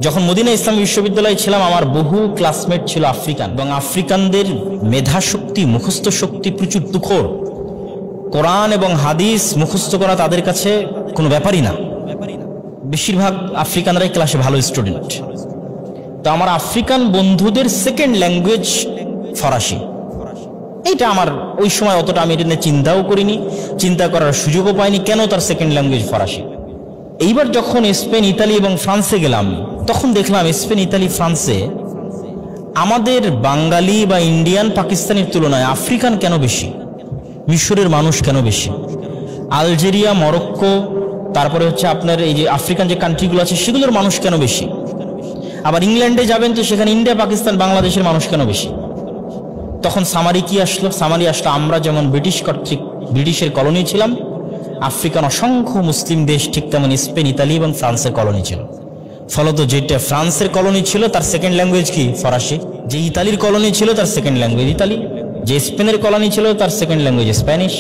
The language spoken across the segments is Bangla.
যখন মদিনা ইসলামী বিশ্ববিদ্যালয়ে ছিলাম আমার বহু ক্লাসমেট ছিল আফ্রিকান, এবং আফ্রিকানদের মেধা শক্তি, মুখস্থ শক্তি প্রচুর তুখোর। কোরআন এবং হাদিস মুখস্থ করা তাদের কাছে কোনো ব্যাপারই না। বেশিরভাগ আফ্রিকানরাই ক্লাসে ভালো স্টুডেন্ট। তো আমার আফ্রিকান বন্ধুদের সেকেন্ড ল্যাঙ্গুয়েজ ফরাসি। এইটা আমার ওই সময় অতটা আমি এটা নিয়ে চিন্তাও করিনি, চিন্তা করার সুযোগও পাইনি কেন তার সেকেন্ড ল্যাঙ্গুয়েজ ফরাসি। এইবার যখন স্পেন, ইতালি এবং ফ্রান্সে গেলাম, তখন দেখলাম স্পেন, ইতালি, ফ্রান্সে আমাদের বাঙালি বা ইন্ডিয়ান, পাকিস্তানের তুলনায় আফ্রিকান কেন বেশি, মিশরের মানুষ কেন বেশি, আলজেরিয়া, মরক্কো, তারপরে হচ্ছে আপনার এই যে আফ্রিকান যে কান্ট্রিগুলো আছে সেগুলোর মানুষ কেন বেশি। আবার ইংল্যান্ডে যাবেন তো সেখানে ইন্ডিয়া, পাকিস্তান, বাংলাদেশের মানুষ কেন বেশি। তখন সামারি কি আসলো? সামারি আসলো আমরা যেমন ব্রিটিশের কলোনি ছিলাম, আফ্রিকান অসংখ্য মুসলিম দেশ ঠিক তেমন স্পেন, ইতালি এবং ফ্রান্সের কলোনি ছিল। ফলত যেটা ফ্রান্সের কলোনি ছিল তার সেকেন্ড ল্যাঙ্গুয়েজ কি? ফরাসি। যে ইতালির কলোনি ছিল তার সেকেন্ড ল্যাঙ্গুয়েজ ইতালি। যে স্পেনের কলোনি ছিল তার সেকেন্ড ল্যাঙ্গুয়েজ স্প্যানিশ।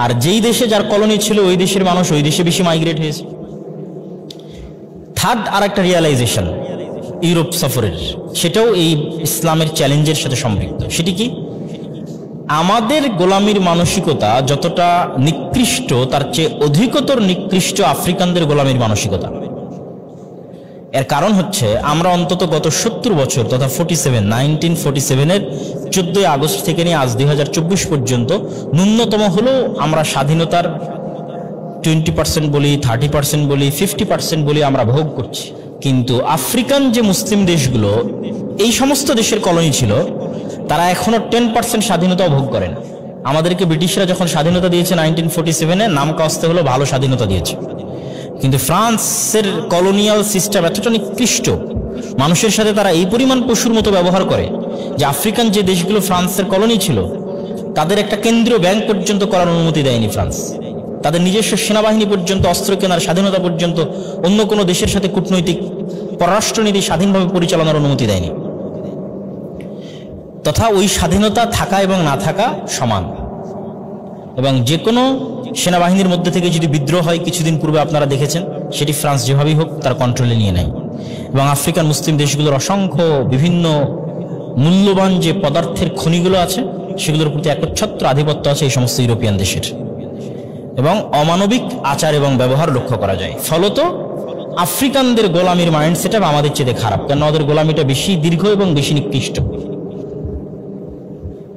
আর যেই দেশে যার কলোনি ছিল ওই দেশের মানুষ ওই দেশে বেশি মাইগ্রেট হয়েছে। থার্ড আর একটা রিয়ালাইজেশন ইউরোপ সফরের, সেটাও এই ইসলামের চ্যালেঞ্জের সাথে সম্পৃক্ত। সেটি কি? আমাদের গোলামির মানসিকতা যতটা নিকৃষ্ট তার চেয়ে অধিকতর নিকৃষ্ট আফ্রিকানদের গোলামির মানসিকতা। এর কারণ হচ্ছে আমরা অন্তত গত 70 বছর তথা 1947-এর 14 আগস্ট থেকে নিয়ে আজ 2024 পর্যন্ত ন্যূনতম হলেও আমরা স্বাধীনতার 20% বলি, 30% বলি, 50% বলি আমরা ভোগ করছি। কিন্তু আফ্রিকান যে মুসলিম দেশগুলো এই সমস্ত দেশের কলোনি ছিল তারা এখনো 10% স্বাধীনতাও ভোগ করে না। আমাদেরকে ব্রিটিশরা যখন স্বাধীনতা দিয়েছে 1947-এ, নাম কাস্তে হলো ভালো স্বাধীনতা দিয়েছে। কিন্তু ফ্রান্সের কলোনিয়াল সিস্টেম এতটা নিকৃষ্ট, মানুষের সাথে তারা এই পরিমাণ পশুর মতো ব্যবহার করে যে আফ্রিকান যে দেশগুলো ফ্রান্সের কলোনি ছিল তাদের একটা কেন্দ্রীয় ব্যাংক পর্যন্ত করার অনুমতি দেয়নি ফ্রান্স। তাদের নিজস্ব সেনাবাহিনী পর্যন্ত, অস্ত্র কেনার স্বাধীনতা পর্যন্ত, অন্য কোনো দেশের সাথে কূটনৈতিক পররাষ্ট্রনীতি স্বাধীনভাবে পরিচালনার অনুমতি দেয়নি। তথা ওই স্বাধীনতা থাকা এবং না থাকা সমান। এবং যে কোনো সেনাবাহিনীর মধ্যে থেকে যদি বিদ্রোহ হয়, কিছুদিন পূর্বে আপনারা দেখেছেন, সেটি ফ্রান্স যেভাবেই হোক তার কন্ট্রোলে নিয়ে নেয়। এবং আফ্রিকান মুসলিম দেশগুলোর অসংখ্য বিভিন্ন মূল্যবান যে পদার্থের খনিগুলো আছে সেগুলোর প্রতি একচ্ছত্র আধিপত্য আছে এই সমস্ত ইউরোপিয়ান দেশের, এবং অমানবিক আচার এবং ব্যবহার লক্ষ্য করা যায়। ফলত আফ্রিকানদের গোলামির মাইন্ডসেট আমাদের চেয়ে খারাপ, কেন ওদের গোলামিটা বেশি দীর্ঘ এবং বেশি নিকৃষ্ট।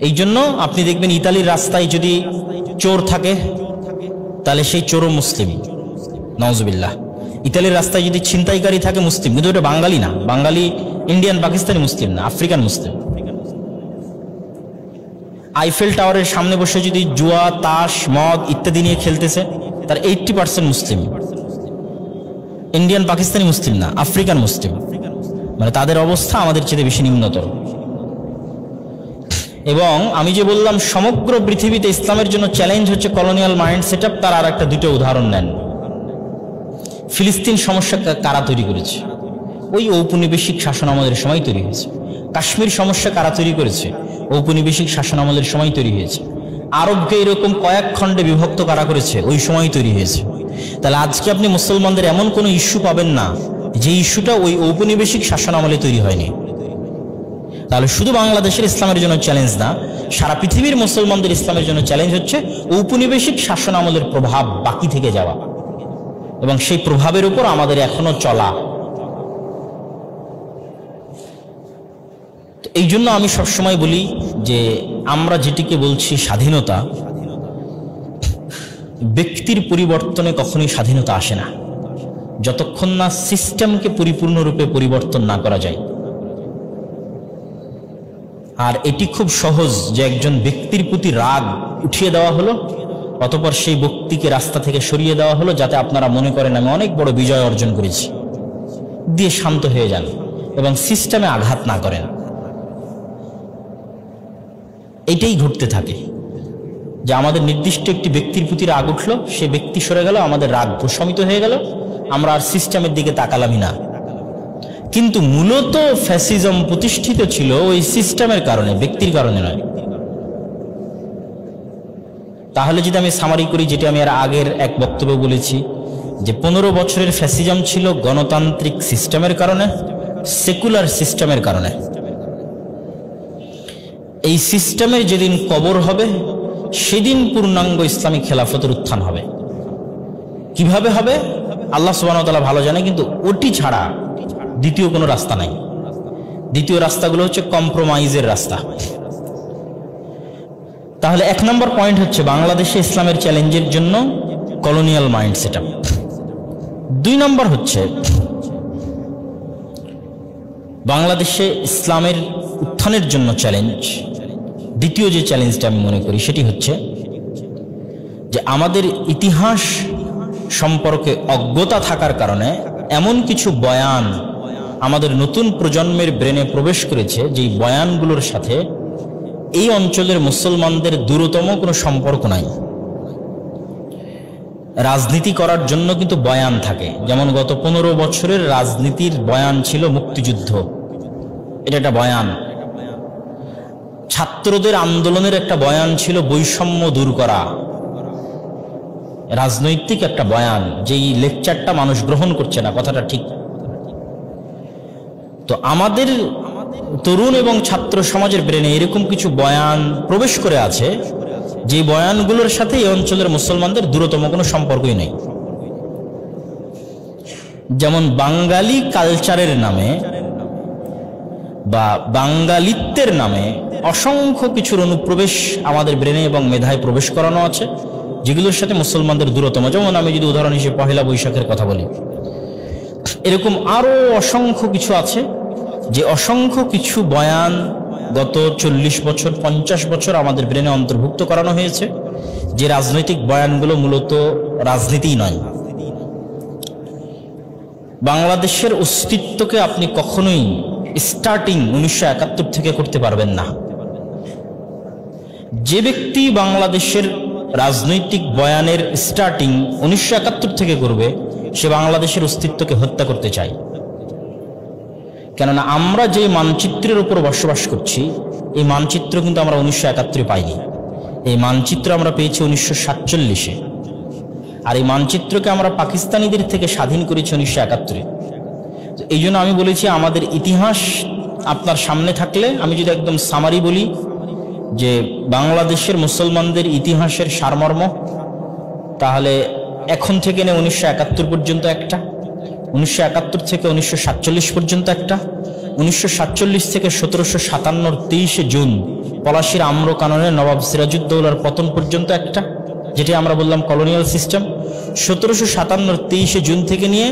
এই জন্য আপনি দেখবেন ইতালির রাস্তায় যদি চোর থাকে তাহলে সেই চোরও মুসলিম, নাউজুবিল্লাহ। ইতালির রাস্তায় যদি ছিনতাইকারী থাকে মুসলিম, কিন্তু ওটা বাঙালি না, বাঙালি, ইন্ডিয়ান, পাকিস্তানি মুসলিম না, আফ্রিকান মুসলিম। আইফেল টাওয়ারের সামনে বসে যদি জুয়া, তাস, মদ ইত্যাদি নিয়ে খেলতেছে তার 80% মুসলিম, ইন্ডিয়ান, পাকিস্তানি মুসলিম না, আফ্রিকান মুসলিম। মানে তাদের অবস্থা আমাদের চেয়ে বেশি নিম্নতর। এবং আমি যে বললাম সমগ্র পৃথিবীতে ইসলামের জন্য চ্যালেঞ্জ হচ্ছে কলোনিয়াল মাইন্ড সেট আপ, তার আর একটা দুটো উদাহরণ নেন। ফিলিস্তিন সমস্যা কারা তৈরি করেছে? ওই ঔপনিবেশিক শাসন আমলের সময় তৈরি হয়েছে। কাশ্মীর সমস্যা কারা তৈরি করেছে? ঔপনিবেশিক শাসন আমলের সময় তৈরি হয়েছে। আরবকে এরকম কয়েক খণ্ডে বিভক্ত কারা করেছে? ওই সময় তৈরি হয়েছে। তাহলে আজকে আপনি মুসলমানদের এমন কোনো ইস্যু পাবেন না যে ইস্যুটা ওই ঔপনিবেশিক শাসন আমলে তৈরি হয়নি। তাহলে শুধু বাংলাদেশের ইসলামের জন্য চ্যালেঞ্জ না, সারা পৃথিবীর মুসলমানদের ইসলামের জন্য চ্যালেঞ্জ হচ্ছে ঔপনিবেশিক শাসন আমলের প্রভাব বাকি থেকে যাওয়া এবং সেই প্রভাবের উপর আমাদের এখনো চলা। এই জন্য আমি সবসময় বলি যে আমরা যেটিকে বলছি স্বাধীনতা, ব্যক্তির পরিবর্তনে কখনোই স্বাধীনতা আসে না যতক্ষণ না সিস্টেমকে পরিপূর্ণরূপে পরিবর্তন না করা যায়। আর এটি খুব সহজ যে একজন ব্যক্তির প্রতি রাগ উঠিয়ে দেওয়া হলো, অতঃপর সেই ব্যক্তিকে রাস্তা থেকে সরিয়ে দেওয়া হলো যাতে আপনারা মনে করেন আমি অনেক বড় বিজয় অর্জন করেছি, দিয়ে শান্ত হয়ে যান এবং সিস্টেমে আঘাত না করেন। এটাই ঘটতে থাকে যে আমাদের নির্দিষ্ট একটি ব্যক্তির প্রতি রাগ উঠলো, সে ব্যক্তি সরে গেল, আমাদের রাগ প্রশমিত হয়ে গেল, আমরা আর সিস্টেমের দিকে তাকালামই না। কিন্তু মূলত ফ্যাসিজম প্রতিষ্ঠিত ছিল ওই সিস্টেমের কারণে, ব্যক্তির কারণে নয়। তাহলে যদি আমি সামারি করি, যেটা আমি এর আগের এক বক্তব্য বলেছি, যে 15 বছরের ফ্যাসিজম ছিল গণতান্ত্রিক সিস্টেমের কারণে, সেকুলার সিস্টেমের কারণে। এই সিস্টেমের যেদিন কবর হবে সেদিন পূর্ণাঙ্গ ইসলামী খেলাফতের উত্থান হবে। কিভাবে হবে আল্লাহ সুবহানাহু ওয়া তাআলা ভালো জানে, কিন্তু ওটি ছাড়া দ্বিতীয় কোনো রাস্তা নাই। দ্বিতীয় রাস্তাগুলো হচ্ছে কম্প্রোমাইজের রাস্তা। তাহলে 1 নম্বর পয়েন্ট হচ্ছে বাংলাদেশে ইসলামের চ্যালেঞ্জের জন্য কলোনিয়াল মাইন্ড সেটআপ। 2 নম্বর হচ্ছে বাংলাদেশে ইসলামের উত্থানের জন্য চ্যালেঞ্জ। দ্বিতীয় যে চ্যালেঞ্জটা আমি মনে করি সেটি হচ্ছে যে আমাদের ইতিহাস সম্পর্কে অজ্ঞতা থাকার কারণে এমন কিছু বয়ান আমাদের নতুন প্রজন্মের ব্রেনে প্রবেশ করেছে, যেই বয়ানগুলোর সাথে এই অঞ্চলের মুসলমানদের দূরতম কোনো সম্পর্ক নাই। রাজনীতি করার জন্য কিন্তু বয়ান থাকে, যেমন গত 15 বছরের রাজনীতির বয়ান ছিল মুক্তিযুদ্ধ, এটা একটা বয়ান। ছাত্রদের আন্দোলনের একটা বয়ান ছিল বৈষম্য দূর করা, রাজনৈতিক একটা বয়ান, যেই লেকচারটা মানুষ গ্রহণ করছে না, কথাটা ঠিক। তো আমাদের তরুণ এবং ছাত্র সমাজের ব্রেনে এরকম কিছু বয়ান প্রবেশ করে আছে, যে বয়ানগুলোর সাথে এই অঞ্চলের মুসলমানদের দূরতম কোনো সম্পর্কই নেই। যেমন বাঙালি কালচারের নামে বা বাঙালিত্বের নামে অসংখ্য কিছুর অনুপ্রবেশ আমাদের ব্রেনে এবং মেধায় প্রবেশ করানো আছে, যেগুলোর সাথে মুসলমানদের দূরতম। যেমন আমি যদি উদাহরণ হিসেবে পহেলা বৈশাখের কথা বলি, এরকম আরো অসংখ্য কিছু আছে, যে অসংখ্য কিছু বয়ান গত 40 বছর 50 বছর আমাদের ব্রেনে অন্তর্ভুক্ত করানো হয়েছে, যে রাজনৈতিক বয়ানগুলো মূলত রাজনীতি নয়। বাংলাদেশের অস্তিত্বকে আপনি কখনোই স্টার্টিং 1971 থেকে করতে পারবেন না। যে ব্যক্তি বাংলাদেশের রাজনৈতিক বয়ানের স্টার্টিং 1971 থেকে করবে, সে বাংলাদেশের অস্তিত্বকে হত্যা করতে চায়। কেননা আমরা যে মানচিত্রের উপর বসবাস করছি, এই মানচিত্র কিন্তু আমরা 1971 পাইনি। এই মানচিত্র আমরা পেয়েছি 1947-এ, আর এই মানচিত্রকে আমরা পাকিস্তানিদের থেকে স্বাধীন করেছি 1971-এ। এই জন্য আমি বলেছি আমাদের ইতিহাস আপনার সামনে থাকলে, আমি যদি একদম সামারি বলি যে বাংলাদেশের মুসলমানদের ইতিহাসের সারমর্ম, তাহলে এখন থেকে 1971 পর্যন্ত একটা, 1971 থেকে 1947 পর্যন্ত একটা, 1947 থেকে 1757 23 জুন পলাশীর আম্রকাননে নবাব সিরাজউদ্দৌলার পতন পর্যন্ত একটা, যেটি আমরা বললাম কলোনিয়াল সিস্টেম। 1757 23 জুন থেকে নিয়ে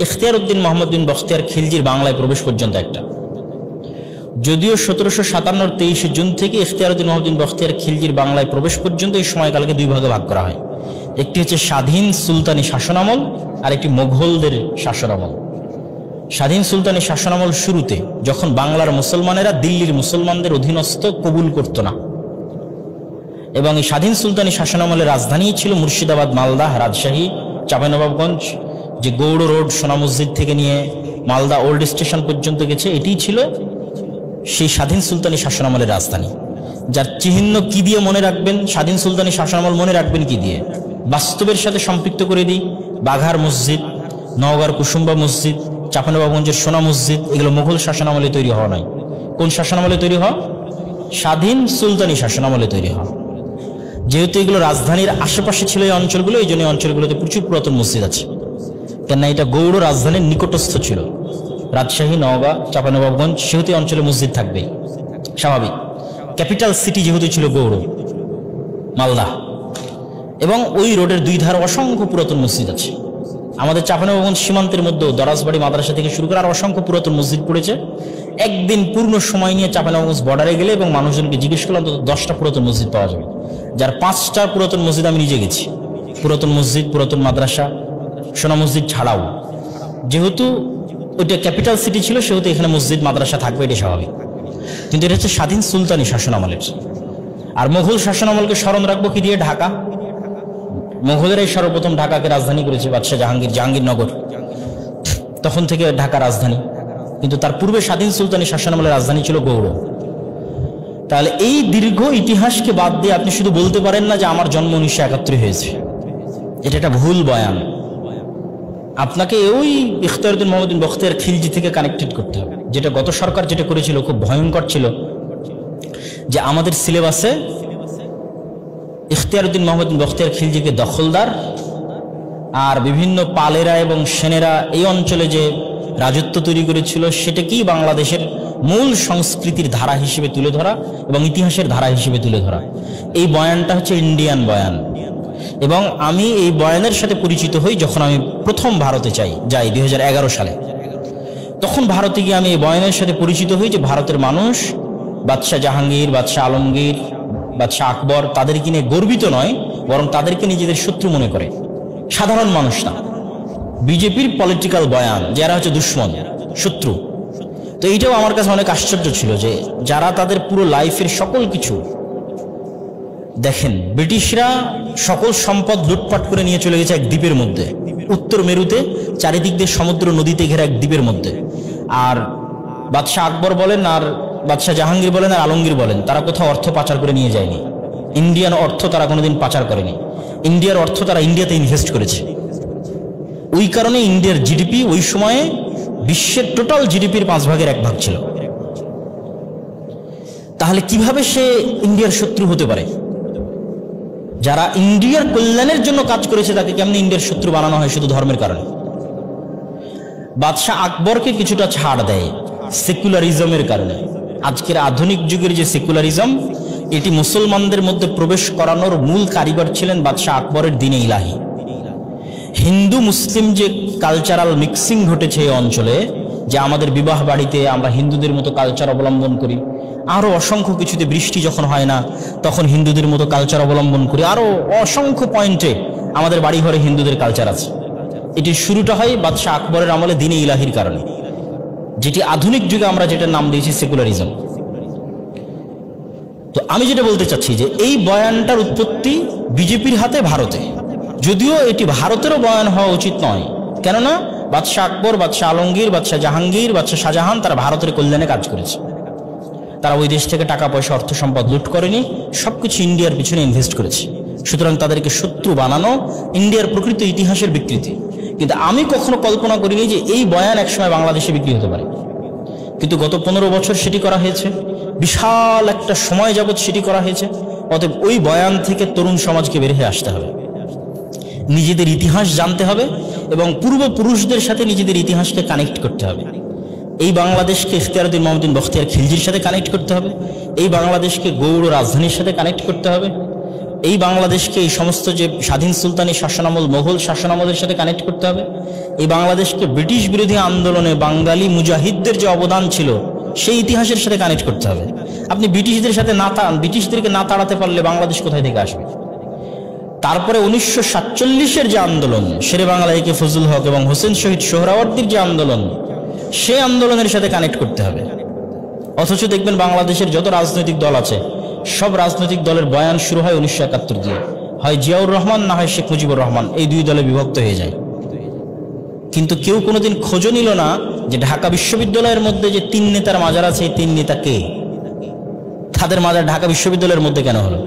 ইখতিয়ার উদ্দিন মোহাম্মদ বিন বখতিয়ার খিলজির বাংলায় প্রবেশ পর্যন্ত একটা। যদিও 1757 23 জুন থেকে ইখতিয়ার উদ্দিন মোহাম্মদ বিন বখতিয়ার খিলজির বাংলায় প্রবেশ পর্যন্ত এই সময়কালকে 2 ভাগে ভাগ করা হয়। একটি হচ্ছে স্বাধীন সুলতানি শাসনামল, আর একটি মোগলদের শাসনামল। স্বাধীন সুলতানি শাসনামল শুরুতে যখন বাংলার মুসলমানেরা দিল্লির মুসলমানদের অধীনস্থ কবুল করত না, এবং এই স্বাধীন সুলতানি শাসনামলের রাজধানী ছিল মুর্শিদাবাদ, মালদা, রাজশাহী, চাঁপাইনবাবগঞ্জ। যে গৌড় রোড সোনা মসজিদ থেকে নিয়ে মালদা ওল্ড স্টেশন পর্যন্ত গেছে, এটি ছিল সেই স্বাধীন সুলতানি শাসনামলের রাজধানী। যার চিহ্ন কি দিয়ে মনে রাখবেন? স্বাধীন সুলতানি শাসনামল মনে রাখবেন কি দিয়ে? বাস্তবের সাথে সম্পৃক্ত করে দিই। বাঘার মসজিদ, নওগাঁর কুসুম্বা মসজিদ, চাঁপাইনবাবগঞ্জের সোনা মসজিদ, এগুলো মুঘল শাসনামলে তৈরি হওয়া নয়। কোন শাসনামলে তৈরি হওয়া? স্বাধীন সুলতানি শাসনামলে তৈরি হওয়া। যেহেতু এগুলো রাজধানীর আশেপাশে ছিল এই অঞ্চলগুলো, এই জন্য অঞ্চলগুলোতে প্রচুর পুরাতন মসজিদ আছে, কেননা এটা গৌড় রাজধানীর নিকটস্থ ছিল। রাজশাহী, নওগাঁ, চাঁপাইনবাবগঞ্জ, সেহেতু অঞ্চলে মসজিদ থাকবেই, স্বাভাবিক। ক্যাপিটাল সিটি যেহেতু ছিল গৌড়, মালদা, এবং ওই রোডের 2 ধারে অসংখ্য পুরাতন মসজিদ আছে। আমাদের চাঁপাইনবাবগঞ্জ সীমান্তের মধ্যেও দরাজবাড়ি মাদ্রাসা থেকে শুরু করে আর অসংখ্য পুরাতন মসজিদ পড়েছে। একদিন পূর্ণ সময় নিয়ে চাঁপাইনবাবগঞ্জ বর্ডারে গেলে এবং মানুষজনকে জিজ্ঞেস করলে অন্তত 10টা পুরাতন মসজিদ পাওয়া যাবে, যার 5টা পুরাতন মসজিদ আমি নিজে গেছি। পুরাতন মসজিদ, পুরাতন মাদ্রাসা, সোনা মসজিদ ছাড়াও, যেহেতু ওইটা ক্যাপিটাল সিটি ছিল, সেহেতু এখানে মসজিদ মাদ্রাসা থাকবে, এটা স্বাভাবিক। কিন্তু এটা হচ্ছে স্বাধীন সুলতানি শাসনামলের। আর মুঘল শাসনামলকে স্মরণ রাখবো কি দিয়ে? ঢাকা। মুঘলেরাই সর্বপ্রথম ঢাকাকে রাজধানী করেছে, বাদশাহ জাহাঙ্গীরনগর, তখন থেকে ঢাকা রাজধানী। কিন্তু তার পূর্বে স্বাধীন সুলতানি শাসনামলের রাজধানী ছিল গৌড়। তাহলে এই দীর্ঘ ইতিহাসকে বাদ দিয়ে আপনি শুধু বলতে পারেন না যে আমার জন্ম 1971 হয়েছে, এটা একটা ভুল বয়ান। আপনাকে ওই ইখতিয়ারউদ্দিন মোহাম্মদ বিন বখতিয়ার খিলজি থেকে কানেক্টেড করতে হবে, যেটা গত সরকার যেটা করেছিল খুব ভয়ঙ্কর ছিল, যে আমাদের সিলেবাসে ইখতিয়ারউদ্দিন মোহাম্মদ বিন বখতিয়ার খিলজিকে দখলদার আর বিভিন্ন পালেরা এবং সেনেরা এই অঞ্চলে যে রাজত্ব তৈরি করেছিল সেটাকেই বাংলাদেশের মূল সংস্কৃতির ধারা হিসেবে তুলে ধরা এবং ইতিহাসের ধারা হিসেবে তুলে ধরা। এই বয়ানটা হচ্ছে ইন্ডিয়ান বয়ান, এবং আমি এই বয়ানের সাথে পরিচিত হই যখন আমি প্রথম ভারতে যাই 2011 সালে। তখন ভারতে গিয়ে আমি এই বয়ানের সাথে পরিচিত হই যে ভারতের মানুষ বাদশাহ জাহাঙ্গীর, বাদশাহ আলমগীর, বাদশাহ আকবর তাদেরকে নিয়ে গর্বিত নয়, বরং তাদেরকে নিজেদের শত্রু মনে করে, সাধারণ মানুষ না। বিজেপির পলিটিক্যাল বয়ান, যারা হচ্ছে দুশ্মন, শত্রু। তো এইটাও আমার কাছে অনেক আশ্চর্য ছিল যে যারা তাদের পুরো লাইফের সকল কিছু, দেখেন ব্রিটিশরা সকল সম্পদ লুটপাট করে নিয়ে চলে গেছে এক দ্বীপের মধ্যে, উত্তর মেরুতে চারিদিক দিয়ে সমুদ্র নদীতে ঘেরা এক দ্বীপের মধ্যে। আর বাদশাহ আকবর বলেন আর বাদশাহ জাহাঙ্গীর বলেন আর আলমগীর বলেন, তারা কোথাও অর্থ পাচার করে নিয়ে যায়নি। ইন্ডিয়ান অর্থ তারা কোনোদিন পাচার করেনি। ইন্ডিয়ার অর্থ তারা ইন্ডিয়াতে ইনভেস্ট করেছে। ওই কারণে ইন্ডিয়ার জিডিপি ওই সময়ে বিশ্বের টোটাল জিডিপির 5 ভাগের 1 ভাগ ছিল। তাহলে কিভাবে সে ইন্ডিয়ার শত্রু হতে পারে? যারা ইন্ডিয়ার কল্যাণের জন্য কাজ করেছে তাকে কেমনি ইন্ডিয়ার শত্রু বানানো হয় শুধু ধর্মের কারণে? বাদশাহ আকবরকে কিছুটা ছাড় দেয় সেকুলারিজমের কারণে। আজকের আধুনিক যুগের যে সেকুলারিজম, এটি মুসলমানদের মধ্যে প্রবেশ করানোর মূল কারিগর ছিলেন বাদশাহ আকবরের দ্বীনে ইলাহি। হিন্দু মুসলিম যে কালচারাল মিক্সিং ঘটেছে এই অঞ্চলে, যে আমাদের বিবাহ বাড়িতে আমরা হিন্দুদের মতো কালচার অবলম্বন করি, আরো অসংখ্য কিছুতে বৃষ্টি যখন হয় না তখন হিন্দুদের মতো কালচার অবলম্বন করি, আরো অসংখ্য পয়েন্টে আমাদের বাড়ি ঘরে হিন্দুদের কালচার আছে। এটির শুরুটা হয় বাদশাহ আকবরের আমলে দ্বীনে ইলাহির কারণে, যেটি আধুনিক যুগে আমরা যেটার নাম দিয়েছি সেকুলারিজম। তো আমি যেটা বলতে চাচ্ছি যে এই বয়ানটার উৎপত্তি বিজেপির হাতে ভারতে, যদিও এটি ভারতেরও বয়ান হওয়া উচিত নয়। কেননা বাদশাহ আকবর, বাদশাহ আলমগীর, বাদশাহ জাহাঙ্গীর, বাদশাহ শাহজাহান তারা ভারতের কল্যাণে কাজ করেছে। তারা ওই দেশ থেকে টাকা পয়সা অর্থ সম্পদ লুট করেনি, সবকিছু ইন্ডিয়ার পিছনে ইনভেস্ট করেছে। সুতরাং তাদেরকে শত্রু বানানো ইন্ডিয়ার প্রকৃত ইতিহাসের বিকৃতি। কিন্তু আমি কখনো কল্পনা করিনি যে এই বয়ান একসময় বাংলাদেশে বিক্রি হতে পারে। কিন্তু গত 15 বছর সেটি করা হয়েছে, বিশাল একটা সময় যাবৎ সেটি করা হয়েছে। অতএব ওই বয়ান থেকে তরুণ সমাজকে বের হয়ে আসতে হবে, নিজেদের ইতিহাস জানতে হবে এবং পূর্বপুরুষদের সাথে নিজেদের ইতিহাসকে কানেক্ট করতে হবে। এই বাংলাদেশকে ইখতিয়ারউদ্দিন মোহাম্মদ বিন বখতিয়ার খিলজির সাথে কানেক্ট করতে হবে, এই বাংলাদেশকে গৌড় রাজধানীর সাথে কানেক্ট করতে হবে, এই বাংলাদেশকে এই সমস্ত যে স্বাধীন সুলতানি শাসনামল, মোগল শাসনামলের সাথে কানেক্ট করতে হবে, এই বাংলাদেশকে ব্রিটিশ বিরোধী আন্দোলনে বাঙালি মুজাহিদদের যে অবদান ছিল সেই ইতিহাসের সাথে কানেক্ট করতে হবে। আপনি ব্রিটিশদের সাথে ব্রিটিশদেরকে না তাড়াতে পারলে বাংলাদেশ কোথায় থেকে আসবে? তারপরে 1947-এর যে আন্দোলন, শেরে বাংলা একে ফজলুল হক এবং হোসেন শহীদ সোহরাওয়ার্দীর যে আন্দোলন, সেই আন্দোলনের সাথে কানেক্ট করতে হবে। অথচ দেখবেন বাংলাদেশের যত রাজনৈতিক দল আছে সব রাজনৈতিক দলের বয়ান শুরু হয় 1971 দিয়ে, হয় জিয়াউর রহমান না হয় শেখ মুজিবুর রহমান, এই দুই দলে বিভক্ত হয়ে যায়। কিন্তু কেউ কোনোদিন খোঁজও নিল না যে ঢাকা বিশ্ববিদ্যালয়ের মধ্যে যে 3 নেতার মাজার আছে, এই 3 নেতা কে, তাদের মাজার ঢাকা বিশ্ববিদ্যালয়ের মধ্যে কেন হলো?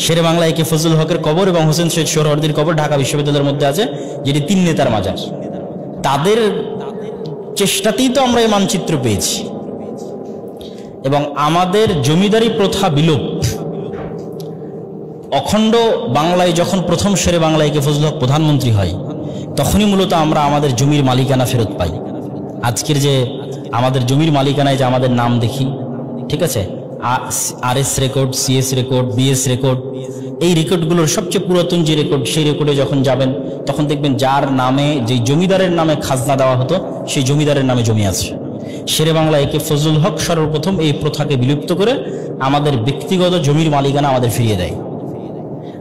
শেরে বাংলা একে ফজলুল হকের কবর এবং হোসেন শহীদ সোহরাওয়ার্দীর কবর ঢাকা বিশ্ববিদ্যালয়ের মধ্যে আছে, যেটি 3 নেতার মাজার। তাদের চেষ্টাতেই তো আমরা এই মানচিত্র পেয়েছি। এবং আমাদের জমিদারি প্রথা বিলোপ, অখণ্ড বাংলায় যখন প্রথম শেরে বাংলা একে ফজলুল হক প্রধানমন্ত্রী হয়, তখনই মূলত আমরা আমাদের জমির মালিকানা ফেরত পাই। আজকের যে আমাদের জমির মালিকানায় যে আমাদের নাম দেখি, ঠিক আছে, RS record, CS record, BS record, এই রেকর্ডগুলোর সবচেয়ে পুরাতন যে রেকর্ড, সেই রেকর্ডে যখন যাবেন তখন দেখবেন যার নামে, যে জমিদারের নামে খাজনা দেওয়া হতো সেই জমিদারের নামে জমি আছে। শেরে বাংলা একে ফজলুল হক সর্বপ্রথম এই প্রথাকে বিলুপ্ত করে আমাদের ব্যক্তিগত জমির মালিকানা আমাদের ফিরিয়ে দেয়।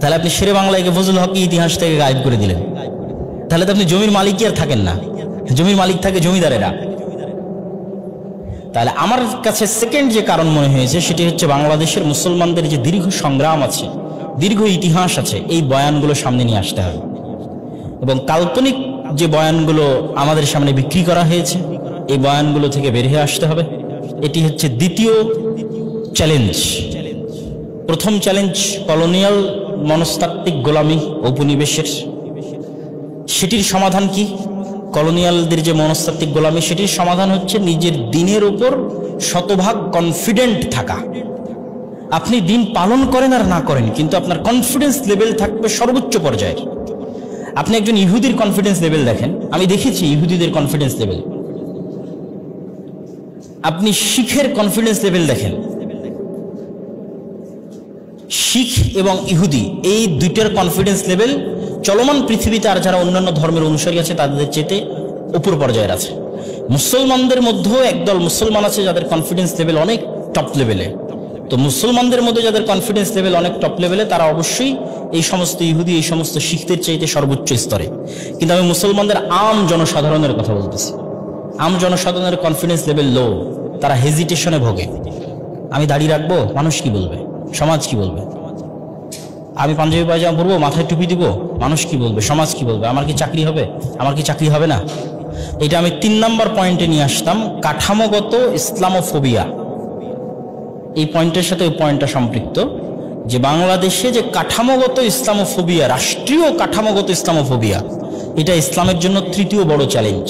তাহলে আপনি শেরে বাংলা একে ফজলুল হককে ইতিহাস থেকে গায়েব করে দিলেন, তাহলে তো আপনি জমির মালিকই আর থাকেন না, জমির মালিক থাকে জমিদারেরা। তাহলে আমার কাছে সেকেন্ড যে কারণ মনে হয়েছে সেটি হচ্ছে বাংলাদেশের মুসলমানদের যে দীর্ঘ সংগ্রাম আছে, দীর্ঘ ইতিহাস আছে, এই বয়ানগুলো সামনে নিয়ে আসতে হবে। এবং কাল্পনিক যে বয়ানগুলো আমাদের সামনে বিক্রি করা হয়েছে, এই বয়ানগুলো থেকে বের হয়ে আসতে হবে। এটি হচ্ছে দ্বিতীয় চ্যালেঞ্জ। প্রথম চ্যালেঞ্জ কলোনিয়াল মনস্তাত্ত্বিক গোলামি, ঔপনিবেশের, সেটির সমাধান কি? কলোনিয়ালদের যে মনস্তাত্ত্বিক গোলামি, সেটির সমাধান হচ্ছে নিজের দিনের উপর শতভাগ কনফিডেন্ট থাকা। আপনি দিন পালন করেন আর না করেন, কিন্তু আপনার কনফিডেন্স লেভেল থাকবে সর্বোচ্চ পর্যায়ের। আপনি একজন ইহুদির কনফিডেন্স লেভেল দেখেন, আমি দেখেছি ইহুদিদের কনফিডেন্স লেভেল। আপনি শিখের কনফিডেন্স লেভেল দেখেন, শিখ এবং ইহুদি এই দুইটার কনফিডেন্স লেভেল চলমান পৃথিবীতে আর যারা অন্যান্য ধর্মের অনুসারী আছে তাদের চেয়ে উপর পর্যায়ের আছে। মুসলমানদের মধ্যেও একদল মুসলমান আছে যাদের কনফিডেন্স লেভেল অনেক টপ লেভেলে। তো মুসলমানদের মধ্যে যাদের কনফিডেন্স লেভেল অনেক টপ লেভেলে, তারা অবশ্যই এই সমস্ত ইহুদি, এই সমস্ত শিখদের চাইতে সর্বোচ্চ স্তরে। কিন্তু আমি মুসলমানদের আম জনসাধারণের কথা বলতেছি। আম জনসাধারণের কনফিডেন্স লেভেল লো, তারা হেজিটেশনে ভোগে। আমি দাড়ি রাখবো, মানুষ কি বলবে, সমাজ কি বলবে? আমি পাঞ্জাবি পায়জামা পরবো, মাথায় টুপি দিব, মানুষ কি বলবে, সমাজ কি বলবে? আমার কি চাকরি হবে, আমার কি চাকরি হবে না? এটা আমি 3 নম্বর পয়েন্টে নিয়ে আসতাম, কাঠামোগত ইসলামোফোবিয়া। এই পয়েন্টের সাথে ওই পয়েন্টটা সম্পৃক্ত, যে বাংলাদেশে যে কাঠামোগত ইসলামোফোবিয়া, রাষ্ট্রীয় কাঠামোগত ইসলামোফোবিয়া, এটা ইসলামের জন্য তৃতীয় বড় চ্যালেঞ্জ।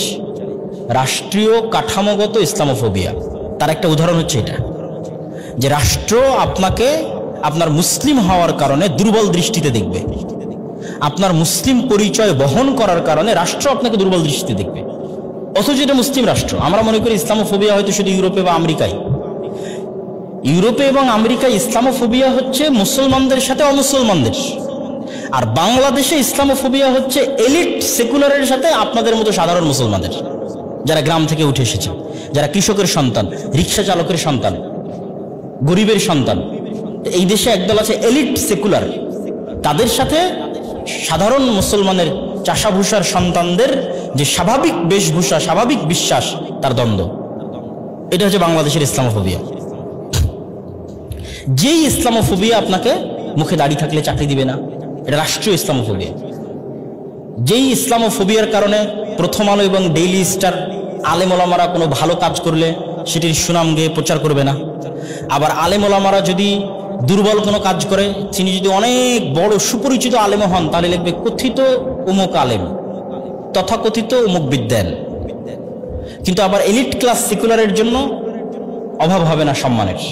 রাষ্ট্রীয় কাঠামোগত ইসলামোফোবিয়া, তার একটা উদাহরণ হচ্ছে এটা, যে রাষ্ট্র আপনাকে আপনার মুসলিম হওয়ার কারণে দুর্বল দৃষ্টিতে দেখবে। আপনার মুসলিম পরিচয় বহন করার কারণে রাষ্ট্র আপনাকে দুর্বল দৃষ্টিতে দেখবে, অথচ এটা মুসলিম রাষ্ট্র। আমরা মনে করি ইসলামোফোবিয়া হয়তো শুধু ইউরোপে বা আমেরিকায়। ইউরোপে এবং আমেরিকায় ইসলামোফোবিয়া হচ্ছে মুসলমানদের সাথে অমুসলমানদের, আর বাংলাদেশে ইসলামোফোবিয়া হচ্ছে এলিট সেকুলারের সাথে আপনাদের মতো সাধারণ মুসলমানদের, যারা গ্রাম থেকে উঠে এসেছে, যারা কৃষকের সন্তান, রিক্সা চালকের সন্তান, গরিবের সন্তান। এই দেশে একদল আছে এলিট সেকুলার, তাদের সাথে সাধারণ মুসলমানের চাষাভূষার সন্তানদের যে স্বাভাবিক বেশভূষা, স্বাভাবিক বিশ্বাস, তার দ্বন্দ্ব। এটা হচ্ছে বাংলাদেশের ইসলামোফোবিয়া। যেই ইসলামোফোবিয়া আপনাকে মুখে দাড়ি থাকলে চাকরি দিবে না, এটা রাষ্ট্রীয় ইসলামোফোবিয়া। যেই ইসলামোফোবিয়ার কারণে প্রথম আলো এবং ডেইলি স্টার আলেম ওলামারা কোনো ভালো কাজ করলে সেটির সুনাম গেয়ে প্রচার করবে না। আবার আলেম ওলামারা যদি দুর্বল কোনো কাজ করে, তিনি যদি অনেক বড় সুপরিচিত আলেম হন, তাহলে লিখবে কথিত উমুক আলেম, তথাকথিত উমুক বিদ্যান। কিন্তু আবার এলিট ক্লাস সেকুলারের জন্য অভাব হবে না সম্মানের।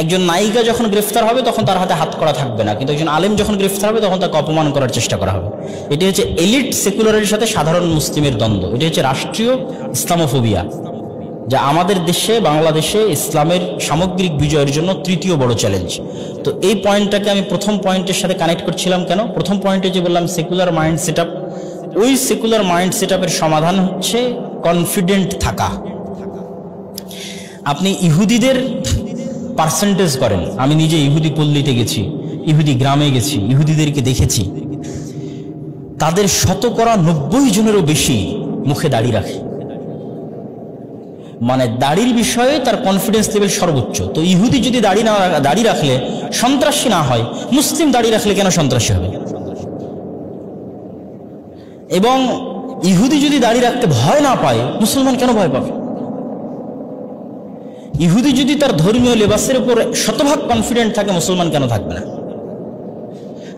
একজন নায়িকা যখন গ্রেফতার হবে তখন তার হাতে হাত করা থাকবে না, কিন্তু একজন আলেম যখন গ্রেফতার হবে তখন তাকে অপমান করার চেষ্টা করা হবে। এটি হচ্ছে এলিট সেকুলারের সাথে সাধারণ মুসলিমের দ্বন্দ্ব। এটি হচ্ছে রাষ্ট্রীয় ইসলামোফোবিয়া, যা আমাদের দেশে, বাংলাদেশে ইসলামের সামগ্রিক বিজয়ের জন্য তৃতীয় বড় চ্যালেঞ্জ। তো এই পয়েন্টটাকে আমি প্রথম পয়েন্টের সাথে কানেক্ট করছিলাম। কেন? প্রথম পয়েন্টে যে বললাম সেকুলার মাইন্ড সেট আপ, ওই সেকুলার মাইন্ড সেট আপের সমাধান হচ্ছে কনফিডেন্ট থাকা। আপনি ইহুদিদের পার্সেন্টেজ করেন, আমি নিজে ইহুদি পল্লীতে গেছি, ইহুদি গ্রামে গেছি, ইহুদিদেরকে দেখেছি, তাদের 90% জনেরও বেশি মুখে দাড়ি রাখে, মানে দাড়ির বিষয়ে তার কনফিডেন্স লেভেল সর্বোচ্চ। তো ইহুদি যদি দাড়ি রাখলে সন্ত্রাসী না হয়, মুসলিম দাড়ি রাখলে কেন সন্ত্রাসী হবে? এবং ইহুদি যদি দাড়ি রাখতে ভয় না পায়, মুসলমান কেন ভয় পাবে? ইহুদি যদি তার ধর্মীয় লেবাসের উপর 100% কনফিডেন্ট থাকে, মুসলমান কেন থাকবে না?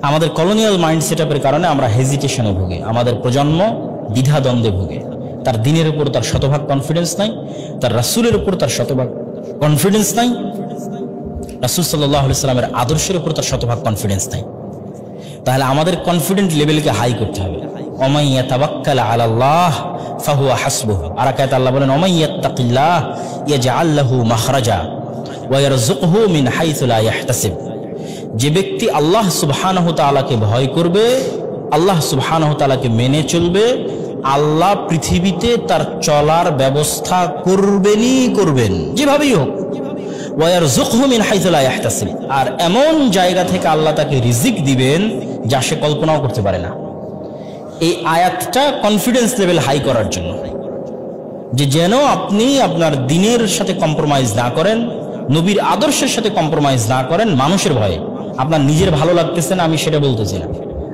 আমাদের কলোনিয়াল মাইন্ড সেট আপের কারণে আমরা হেজিটেশনে ভুগে, আমাদের প্রজন্ম দ্বিধাদ্বন্দ্বে ভুগে। তার দিনের উপর তার 100% কনফিডেন্স নাই, তার রাসূলের উপর তার 100% কনফিডেন্স নাই, রাসূল সাল্লাল্লাহু আলাইহি সাল্লামের আদর্শের উপর তার 100% কনফিডেন্স নাই। তাহলে আমাদের কনফিডেন্ট লেভেলকে হাই করতে হবে। ওমাই ইয়াতাওয়াক্কাল আলাল্লাহ ফাহুয়া হাসবুহু। আর আয়াতে আল্লাহ বলেন ওমাই ইয়াত্তাকিল্লাহ ইয়াজআল লাহু মাখরাজা ওয়া ইয়ারযুকহু মিন হাইসু লা ইয়াহতাসিব। যে ব্যক্তি আল্লাহ সুবহানাহু তাআলাকে ভয় করবে, আল্লাহ সুবহানাহু তাআলাকে মেনে চলবে, আল্লাহ পৃথিবীতে তার চলার ব্যবস্থা করবেন, যেভাবেই হোক। ওয়া ইয়ারযুকহু মিন হাইসু লা ইয়াহতাসিব। আর এমন জায়গা থেকে আল্লাহ তাকে রিজিক দিবেন যা সে কল্পনাও করতে পারে না। এই আয়াতটা কনফিডেন্স লেভেল হাই করার জন্য, যে যেন আপনি আপনার দিনের সাথে কম্প্রোমাইজ না করেন, নবীর আদর্শের সাথে কম্প্রোমাইজ না করেন, মানুষের ভয়ে। আপনার নিজের ভালো লাগতেছে না, আমি সেটা বলতেছি না।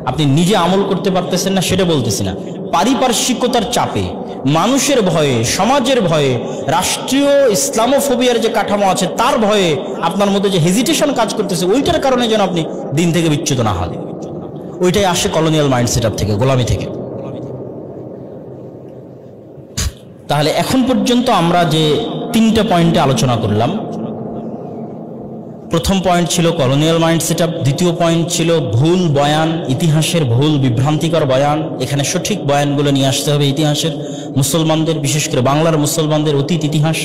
আপনি নিজে আমল করতে পারতেছেন না, সেটা বলতেছি না। পারিপার্শ্বিকতার চাপে, মানুষের ভয়ে, সমাজের ভয়ে, রাষ্ট্রীয় ইসলামোফোবিয়ার যে কাঠামো আছে তার ভয়ে আপনার মধ্যে যে হেজিটেশন কাজ করতেছে, ওইটার কারণে যেন আপনি দিন থেকে বিচ্যুত না হন। ওইটাই আসে কলোনিয়াল মাইন্ড সেট আপ থেকে, গোলামি থেকে। তাহলে এখন পর্যন্ত আমরা যে তিনটা পয়েন্টে আলোচনা করলাম, প্রথম পয়েন্ট ছিল কলোনিয়াল মাইন্ড সেটআপ, দ্বিতীয় পয়েন্ট ছিল ভুল বয়ান, ইতিহাসের ভুল বিভ্রান্তিকর বয়ান, এখানে সঠিক বয়ানগুলো নিয়ে আসতে হবে ইতিহাসের, মুসলমানদের বিশেষ করে বাংলার মুসলমানদের অতীত ইতিহাস।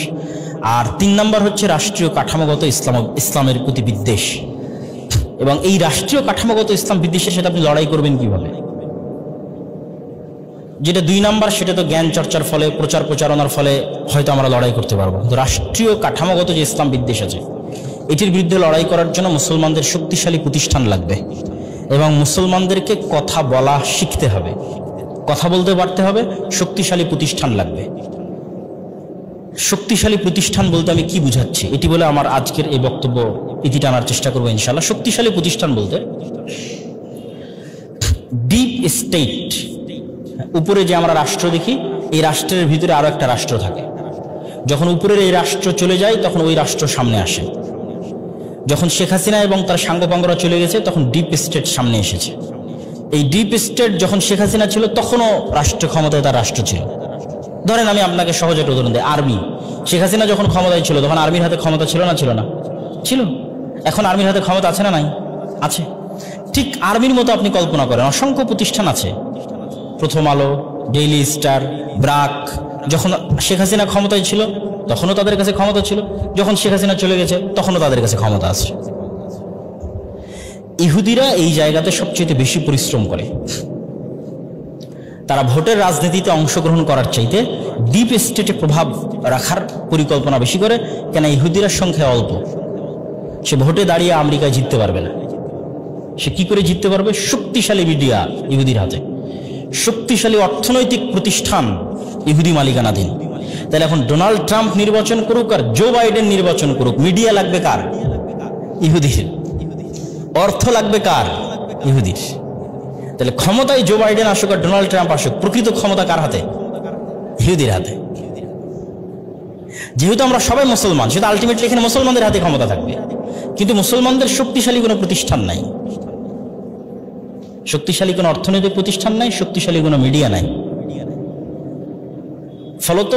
আর 3 নম্বর হচ্ছে রাষ্ট্রীয় কাঠামোগত ইসলামের প্রতি বিদ্বেষ, এবং এই রাষ্ট্রীয় কাঠামোগত ইসলাম বিদ্বেষের সাথে আপনি লড়াই করবেন কিভাবে। যেটা 2 নম্বর, সেটা তো জ্ঞান চর্চার ফলে, প্রচার প্রচারণার ফলে হয়তো আমরা লড়াই করতে পারবো, কিন্তু রাষ্ট্রীয় কাঠামোগত যে ইসলাম বিদ্বেষ আছে এটির বিরুদ্ধে লড়াই করার জন্য মুসলমানদের শক্তিশালী প্রতিষ্ঠান লাগবে, এবং মুসলমানদেরকে কথা বলা শিখতে হবে, কথা বলতে পারতে হবে, শক্তিশালী প্রতিষ্ঠান লাগবে। শক্তিশালী প্রতিষ্ঠান বলতে আমি কি বুঝাচ্ছি, এটি বলে আমার আজকের এই বক্তব্য ইতি টানার চেষ্টা করবো ইনশাআল্লাহ। শক্তিশালী প্রতিষ্ঠান বলতে ডিপ স্টেট, উপরে যে আমরা রাষ্ট্র দেখি, এই রাষ্ট্রের ভিতরে আরো একটা রাষ্ট্র থাকে। যখন উপরের এই রাষ্ট্র চলে যায় তখন ওই রাষ্ট্র সামনে আসে। যখন শেখ হাসিনা এবং তার সাঙ্গপাঙ্গরা চলে গেছে তখন ডিপ স্টেট সামনে এসেছে। এই ডিপ স্টেট যখন শেখ হাসিনা ছিল তখনও রাষ্ট্র ক্ষমতায় তার রাষ্ট্র ছিল। ধরেন আমি আপনাকে সহজ একটা উদাহরণ দিই, আর্মি। শেখ হাসিনা যখন ক্ষমতায় ছিল তখন আর্মির হাতে ক্ষমতা ছিল না? ছিল না? ছিল। এখন আর্মির হাতে ক্ষমতা আছে না? নাই, আছে। ঠিক আর্মির মতো আপনি কল্পনা করেন অসংখ্য প্রতিষ্ঠান আছে, প্রথম আলো, ডেইলি স্টার, ব্রাক। যখন শেখ হাসিনা ক্ষমতায় ছিল তখনও তাদের কাছে ক্ষমতা ছিল, যখন শেখ হাসিনা চলে গেছে তখনও তাদের কাছে ক্ষমতা আছে। ইহুদিরা এই জায়গাতে সবচেয়ে বেশি পরিশ্রম করে। তারা ভোটের রাজনীতিতে অংশগ্রহণ করার চাইতে ডিপ স্টেটে প্রভাব রাখার পরিকল্পনা বেশি করে। কেন? ইহুদিরা সংখ্যা অল্প, সে ভোটে দাঁড়িয়ে আমেরিকায় জিততে পারবে না। সে কি করে জিততে পারবে? শক্তিশালী মিডিয়া ইহুদির হাতে, শক্তিশালী অর্থনৈতিক প্রতিষ্ঠান ইহুদি মালিকানাধীন। তাহলে এখন ডোনাল্ড ট্রাম্প নির্বাচন করুক আর জো বাইডেন নির্বাচন করুক, মিডিয়া লাগবে কার? ইহুদির। অর্থ লাগবে কার? ইহুদির। তাহলে ক্ষমতায় জো বাইডেন আসুক আর ডোনাল্ড ট্রাম্প আসুক, প্রকৃত ক্ষমতা কার হাতে? ইহুদির হাতে। যেহেতু আমরা সবাই মুসলমান, সেটা আলটিমেটলি এখানে মুসলমানদের হাতে ক্ষমতা থাকবে, কিন্তু মুসলমানদের শক্তিশালী কোনো প্রতিষ্ঠান নাই, শক্তিশালী কোনো অর্থনৈতিক প্রতিষ্ঠান নাই, শক্তিশালী কোনো মিডিয়া নাই। ফলত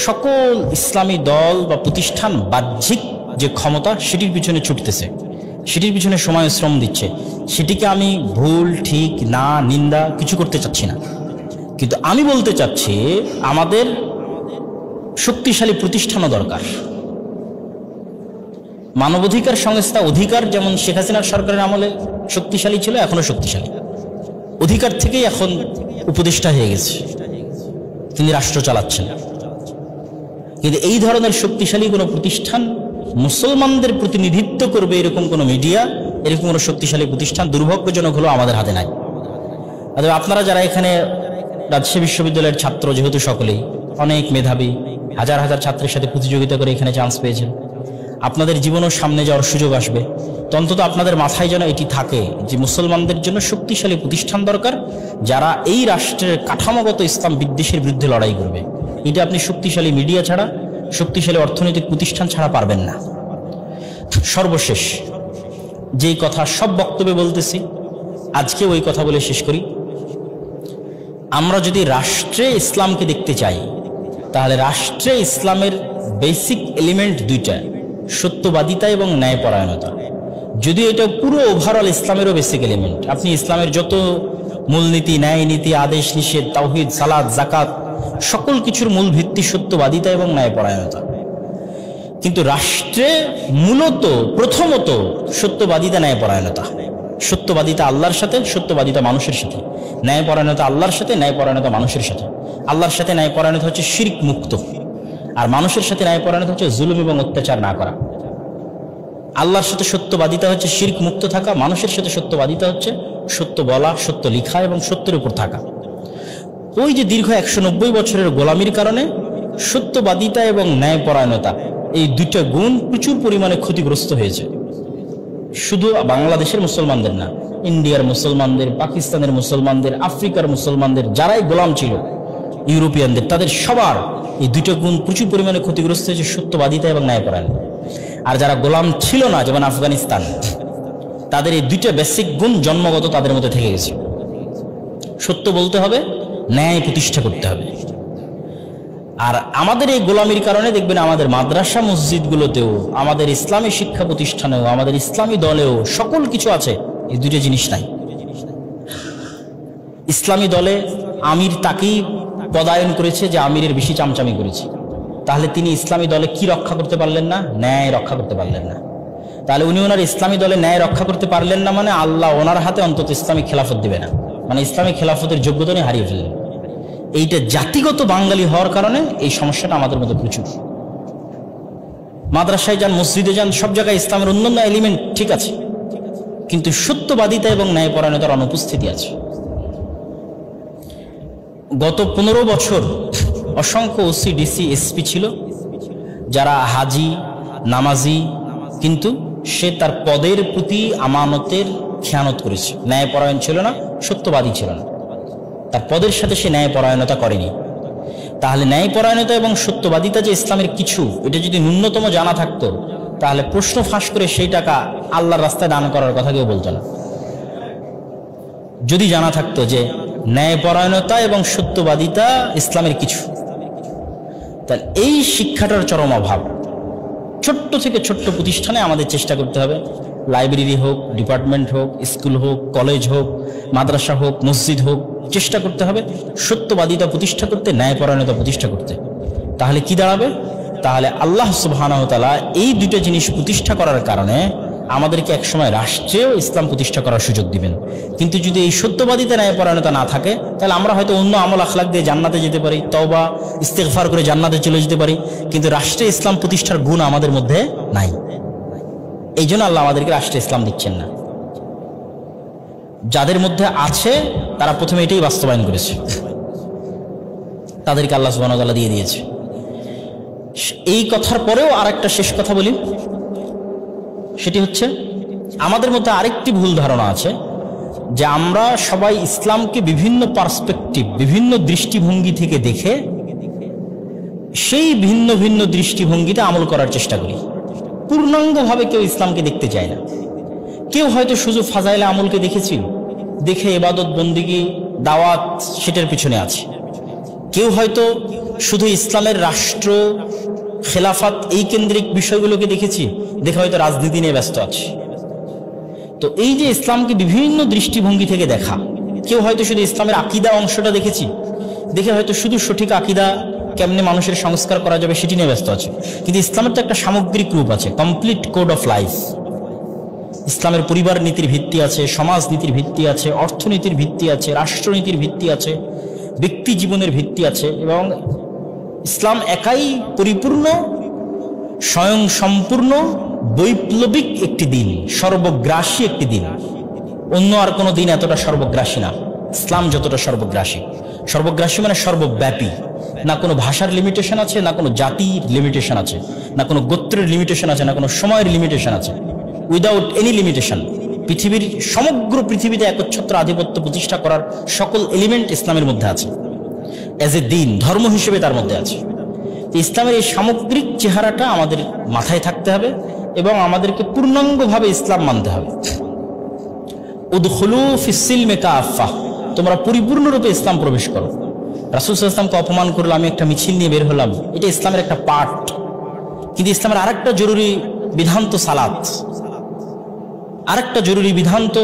সকল ইসলামী দল বা প্রতিষ্ঠান বাহ্যিক যে ক্ষমতা সেটির পিছনে ছুটতেছে, সেটির পিছনে সময় শ্রম দিচ্ছে। সেটিকে আমি ভুল, ঠিক, না, নিন্দা কিছু করতে চাচ্ছি না, কিন্তু আমি বলতে চাচ্ছি আমাদের শক্তিশালী প্রতিষ্ঠানও দরকার। মানবাধিকার সংস্থা অধিকার যেমন শেখ হাসিনার সরকারের আমলে শক্তিশালী ছিল, এখনো শক্তিশালী। অধিকার থেকেই এখন উপদেষ্টা হয়ে গেছে, তিনি রাষ্ট্র চালাচ্ছেন। কিন্তু এই ধরনের শক্তিশালী কোনো প্রতিষ্ঠান, মুসলমানদের প্রতিনিধিত্ব করবে এরকম কোনো মিডিয়া, এরকম কোনো শক্তিশালী প্রতিষ্ঠান দুর্ভাগ্যজনক হলো আমাদের হাতে নাই। অথবা আপনারা যারা এখানে রাজশাহী বিশ্ববিদ্যালয়ের ছাত্র, যেহেতু সকলেই অনেক মেধাবী, হাজার হাজার ছাত্রের সাথে প্রতিযোগিতা করে এখানে চান্স পেয়েছেন, আপনাদের জীবনও সামনে যাওয়ার সুযোগ আসবে। তো অন্তত আপনাদের মাথায় যেন এটি থাকে যে মুসলমানদের জন্য শক্তিশালী প্রতিষ্ঠান দরকার, যারা এই রাষ্ট্রের কাঠামোগত ইসলাম বিদ্বেষের বিরুদ্ধে লড়াই করবে। এটা আপনি শক্তিশালী মিডিয়া ছাড়া, শক্তিশালী অর্থনৈতিক প্রতিষ্ঠান ছাড়া পারবেন না। সর্বশেষ যেই কথা সব বক্তব্যে বলতেছি, আজকে ওই কথা বলে শেষ করি। আমরা যদি রাষ্ট্রে ইসলামকে দেখতে চাই, তাহলে রাষ্ট্রে ইসলামের বেসিক এলিমেন্ট দুইটা, সত্যবাদিতা এবং ন্যায়পরায়ণতা। যদিও এটা পুরো ওভারঅল ইসলামেরও বেসিক এলিমেন্ট। আপনি ইসলামের যত মূলনীতি, ন্যায় নীতি, আদেশ নিষেধ, তাওহীদ, সালাত, যাকাত, সকল কিছুর মূল ভিত্তি সত্যবাদিতা এবং ন্যায়পরায়ণতা। কিন্তু রাষ্ট্রে মূলত প্রথমত সত্যবাদিতা, ন্যায়পরায়ণতা। সত্যবাদিতা আল্লাহর সাথে, সত্যবাদিতা মানুষের সাথে। ন্যায়পরায়ণতা আল্লাহর সাথে, ন্যায়পরায়ণতা মানুষের সাথে। আল্লাহর সাথে ন্যায়পরায়ণতা হচ্ছে শিরক মুক্ত, আর মানুষের সাথে ন্যায়পরায়ণতা হচ্ছে জুলুম এবং অত্যাচার না করা। আল্লাহর সাথে সত্যবাদিতা হচ্ছে শিরক মুক্ত থাকা, মানুষের সাথে সত্যবাদিতা হচ্ছে সত্য বলা, সত্য লিখা এবং সত্যের উপর থাকা। ওই যে দীর্ঘ 190 বছরের গোলামির কারণে সত্যবাদিতা এবং ন্যায়পরায়ণতা, এই দুইটা গুণ প্রচুর পরিমাণে ক্ষতিগ্রস্ত হয়েছে। শুধু বাংলাদেশের মুসলমানদের না, ইন্ডিয়ার মুসলমানদের, পাকিস্তানের মুসলমানদের, আফ্রিকার মুসলমানদের, যারাই গোলাম ছিল, ইউরোপিয়ানদের, তাদের সবার এই দুইটা গুণ প্রচুর পরিমাণে ক্ষতিগ্রস্ত হয়েছে, সত্যবাদিতা এবং ন্যায়পরায়ণতা। আর যারা গোলাম ছিল না, যেমন আফগানিস্তান, তাদের এই দুইটা বেসিক গুণ জন্মগত তাদের মধ্যে থেকে গেছে। সত্য বলতে হবে, ন্যায় প্রতিষ্ঠা করতে হবে। আর আমাদের এই গোলামির কারণে দেখবেন আমাদের মাদ্রাসা মসজিদগুলোতেও, আমাদের ইসলামী শিক্ষা প্রতিষ্ঠানেও, আমাদের ইসলামী দলেও সকল কিছু আছে, এই দুটো জিনিস নাই। ইসলামী দলে আমির তাকেই পদায়ন করেছে যে আমিরের বেশি চামচামি করেছে, তাহলে তিনি ইসলামী দলে কি রক্ষা করতে পারলেন না? ন্যায় রক্ষা করতে পারলেন না। তাহলে উনি ওনার ইসলামী দলে ন্যায় রক্ষা করতে পারলেন না, মানে আল্লাহ ওনার হাতে অন্তত ইসলামী খেলাফত দিবে না, মানে ইসলামী খেলাফতের যোগ্যতা নিয়ে হারিয়ে ফেললেন। এইটা জাতিগত বাঙালি হওয়ার কারণে এই সমস্যাটা আমাদের মধ্যে প্রচুর। মাদ্রাসায় যান, মসজিদে যান, সব জায়গায় ইসলামের অন্যান্য এলিমেন্ট ঠিক আছে, কিন্তু সত্যবাদিতা এবং ন্যায়পরায়ণতার অনুপস্থিতি আছে। গত 15 বছর অসংখ্য ওসি, ডিসি, এসপি ছিল যারা হাজি, নামাজি, কিন্তু সে তার পদের প্রতি আমানতের খেয়ানত করেছে, ন্যায়পরায়ণ ছিল না, সত্যবাদী ছিল না, তার পদের সাথে সে ন্যায়পরায়ণতা করেনি। তাহলে ন্যায়পরায়ণতা এবং সত্যবাদিতা যে ইসলামের কিছু, এটা যদি ন্যূনতম জানা থাকতো, তাহলে প্রশ্ন ফাঁস করে সেই টাকা আল্লাহর রাস্তায় দান করার কথা কেউ বলতো না। যদি জানা থাকতো যে ন্যায়পরায়ণতা এবং সত্যবাদিতা ইসলামের কিছু, তাহলে এই শিক্ষাটার চরম অভাব। ছোট্ট থেকে ছোট্ট প্রতিষ্ঠানে আমাদের চেষ্টা করতে হবে, লাইব্রেরি হোক, ডিপার্টমেন্ট হোক, স্কুল হোক, কলেজ হোক, মাদ্রাসা হোক, মসজিদ হোক, চেষ্টা করতে হবে সত্যবাদিতা প্রতিষ্ঠা করতে, ন্যায়পরায়ণতা প্রতিষ্ঠা করতে। তাহলে কি দাঁড়াবে? তাহলে আল্লাহ সুবহানাহু ওয়া তাআলা এই দুটো জিনিস প্রতিষ্ঠা করার কারণে আমাদেরকে একসময় রাষ্ট্রেও ইসলাম প্রতিষ্ঠা করার সুযোগ দিবেন। কিন্তু যদি এই সত্যবাদিতা, ন্যায়পরায়ণতা না থাকে, তাহলে আমরা হয়তো অন্য আমল আখলাক দিয়ে জান্নাতে যেতে পারি, তওবা ইস্তেগফার করে জান্নাতে চলে যেতে পারি, কিন্তু রাষ্ট্রে ইসলাম প্রতিষ্ঠার গুণ আমাদের মধ্যে নাই। এই জন্য আল্লাহ আমাদেরকে রাষ্ট্রে ইসলাম দিচ্ছেন না। যাদের মধ্যে আছে তারা প্রথমে এটাই বাস্তবায়ন করেছে, তাদেরকে আল্লাহ সুবহানাহু ওয়া তাআলা দিয়ে দিয়েছে। এই কথার পরেও আরেকটা শেষ কথা বলি, সেটি হচ্ছে আমাদের মধ্যে আরেকটি ভুল ধারণা আছে যে আমরা সবাই ইসলামকে বিভিন্ন পার্সপেক্টিভ, বিভিন্ন দৃষ্টিভঙ্গি থেকে দেখে সেই ভিন্ন ভিন্ন দৃষ্টিভঙ্গিতে আমল করার চেষ্টা করি। পূর্ণাঙ্গভাবে কেউ ইসলামকে দেখতে চায় না। কেউ হয়তো শুধু ফাজাইলে আমলকে দেখেছি, দেখে ইবাদত, বন্দিগি, দাওয়াত সেটার পিছনে আছে। কেউ হয়তো শুধু ইসলামের রাষ্ট্র, খেলাফত এই কেন্দ্রিক বিষয়গুলোকে দেখেছি, দেখে হয়তো রাজনীতি নিয়ে ব্যস্ত আছে। তো এই যে ইসলামকে বিভিন্ন দৃষ্টিভঙ্গি থেকে দেখা, কেউ হয়তো শুধু ইসলামের আকীদা অংশটা দেখেছি, দেখে হয়তো শুধু সঠিক আকীদা কেমনে মানুষের সংস্কার করা যাবে সেটি নিয়ে ব্যস্ত আছে। কিন্তু ইসলামের তো একটা সামগ্রিক রূপ আছে, কমপ্লিট কোড অফ লাইফ। ইসলামের পরিবার নীতির ভিত্তি আছে, সমাজ নীতির ভিত্তি আছে, অর্থনীতির ভিত্তি আছে, রাষ্ট্রনীতির ভিত্তি আছে, ব্যক্তি জীবনের ভিত্তি আছে, এবং ইসলাম একাই পরিপূর্ণ, স্বয়ং সম্পূর্ণ, বৈপ্লবিক একটি দিন, সর্বগ্রাসী একটি দিন। অন্য আর কোনো দিন এতটা সর্বগ্রাসী না, ইসলাম যতটা সর্বগ্রাসী। সর্বগ্রাসী মানে সর্বব্যাপী। না কোনো ভাষার লিমিটেশন আছে, না কোনো জাতির লিমিটেশন আছে, না কোনো গোত্রের লিমিটেশন আছে, না কোনো সময়ের লিমিটেশন আছে। উইদাউট এনি লিমিটেশন পৃথিবীর সমগ্র পৃথিবীতে একচ্ছত্র আধিপত্য প্রতিষ্ঠা করার সকল এলিমেন্ট ইসলামের মধ্যে আছে, এজ এ দিন, ধর্ম হিসেবে তার মধ্যে আছে। ইসলামের এই সামগ্রিক চেহারাটা আমাদের মাথায় থাকতে হবে এবং আমাদেরকে পূর্ণাঙ্গভাবে ইসলাম মানতে হবে। উদখুলু ফিস-সিলমি কাফা, তোমরা পরিপূর্ণরূপে ইসলাম প্রবেশ করো। রাসূল সাল্লাল্লাহু আলাইহি ওয়াসাল্লামকে অপমান করলো, আমি একটা মিছিল নিয়ে বের হলাম, এটা ইসলামের একটা পার্ট। কিন্তু ইসলামের আরেকটা জরুরি বিধান তো সালাত, আরেকটা জরুরি বিধান তো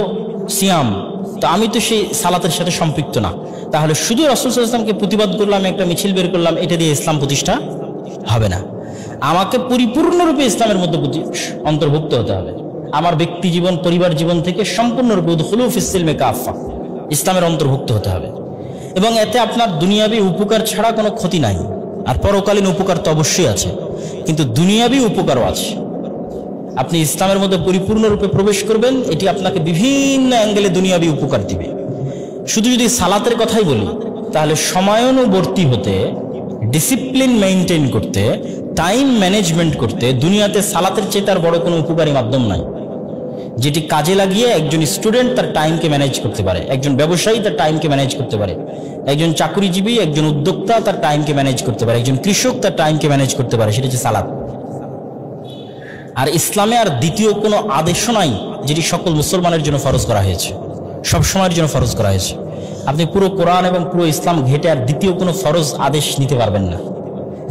সিয়াম। তো আমি তো সেই সালাতের সাথে সম্পৃক্ত না। তাহলে শুধু রাসূল সাল্লাল্লাহু আলাইহি ওয়াসাল্লামকে প্রতিবাদ করলাম, একটা মিছিল বের করলাম, এটা দিয়ে ইসলাম প্রতিষ্ঠা হবে না। আমাকে পরিপূর্ণরূপে ইসলামের মধ্যে অন্তর্ভুক্ত হতে হবে। আমার ব্যক্তি জীবন, পরিবার জীবন থেকে সম্পূর্ণরূপে উদখুলু ফিস-সিলমি কাফা, ইসলামের অন্তর্ভুক্ত হতে হবে। এবং এতে আপনার দুনিয়াবি উপকার ছাড়া কোনো ক্ষতি নাই। আর পরকালীন উপকার তো অবশ্যই আছে, কিন্তু দুনিয়াবি উপকারও আছে। আপনি ইসলামের মধ্যে পরিপূর্ণরূপে প্রবেশ করবেন, এটি আপনাকে বিভিন্ন অ্যাঙ্গেলে দুনিয়াবি উপকার দিবে। শুধু যদি সালাতের কথাই বলি, তাহলে সময়ানুবর্তী হতে, ডিসিপ্লিন মেইনটেইন করতে, টাইম ম্যানেজমেন্ট করতে দুনিয়াতে সালাতের চেয়ে তার বড় কোনো উপকারী মাধ্যম নাই, যেটি কাজে লাগিয়ে একজন স্টুডেন্ট তার টাইমকে ম্যানেজ করতে পারে, একজন ব্যবসায়ী তার টাইমকে ম্যানেজ করতে পারে, একজন চাকরিজীবী, একজন উদ্যোক্তা তার টাইমকে ম্যানেজ করতে পারে, একজন কৃষক তার টাইমকে ম্যানেজ করতে পারে, সেটা হচ্ছে সালাত। আর ইসলামে আর দ্বিতীয় কোনো আদেশও নাই যেটি সকল মুসলমানের জন্য ফরজ করা হয়েছে, সব সময়ের জন্য ফরজ করা হয়েছে। আপনি পুরো কোরআন এবং পুরো ইসলাম ঘেটে আর দ্বিতীয় কোনো ফরজ আদেশ নিতে পারবেন না।